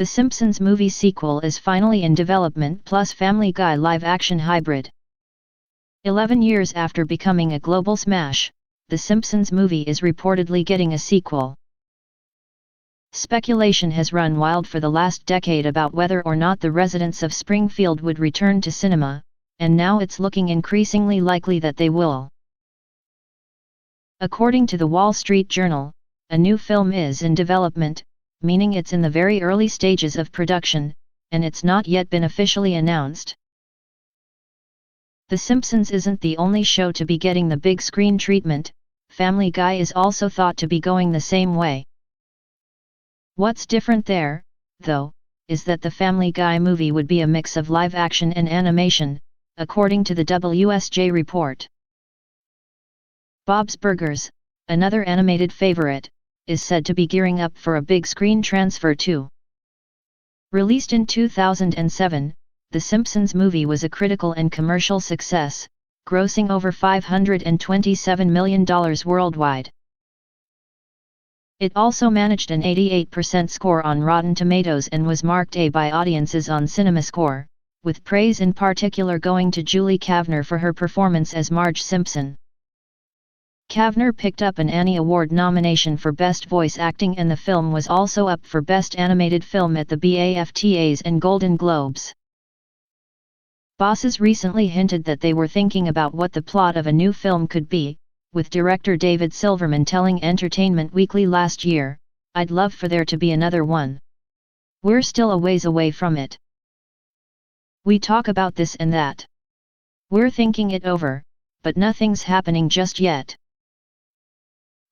The Simpsons movie sequel is finally in development plus Family Guy live-action hybrid. 11 years after becoming a global smash, The Simpsons movie is reportedly getting a sequel. Speculation has run wild for the last decade about whether or not the residents of Springfield would return to cinema, and now it's looking increasingly likely that they will. According to the Wall Street Journal, a new film is in development, meaning it's in the very early stages of production, and it's not yet been officially announced. The Simpsons isn't the only show to be getting the big screen treatment. Family Guy is also thought to be going the same way. What's different there, though, is that the Family Guy movie would be a mix of live action and animation, according to the WSJ report. Bob's Burgers, another animated favorite, is said to be gearing up for a big screen transfer too. Released in 2007, The Simpsons movie was a critical and commercial success, grossing over $527 million worldwide. It also managed an 88% score on Rotten Tomatoes and was marked A by audiences on CinemaScore, with praise in particular going to Julie Kavner for her performance as Marge Simpson. Kavner picked up an Annie Award nomination for Best Voice Acting, and the film was also up for Best Animated Film at the BAFTAs and Golden Globes.Bosses recently hinted that they were thinking about what the plot of a new film could be, with director David Silverman telling Entertainment Weekly last year, "I'd love for there to be another one. We're still a ways away from it. We talk about this and that. We're thinking it over, but nothing's happening just yet.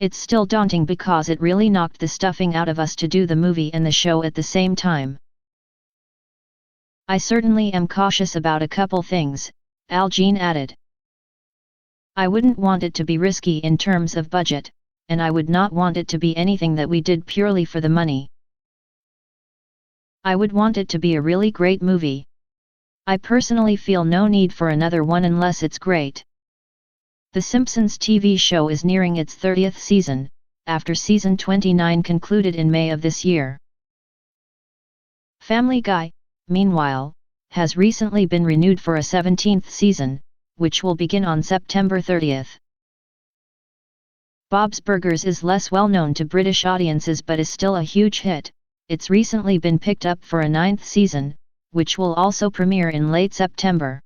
It's still daunting because it really knocked the stuffing out of us to do the movie and the show at the same time. I certainly am cautious about a couple things," Al Jean added. "I wouldn't want it to be risky in terms of budget, and I would not want it to be anything that we did purely for the money. I would want it to be a really great movie. I personally feel no need for another one unless it's great." The Simpsons TV show is nearing its 30th season, after season 29 concluded in May of this year. Family Guy, meanwhile, has recently been renewed for a 17th season, which will begin on September 30th. Bob's Burgers is less well known to British audiences but is still a huge hit. It's recently been picked up for a 9th season, which will also premiere in late September.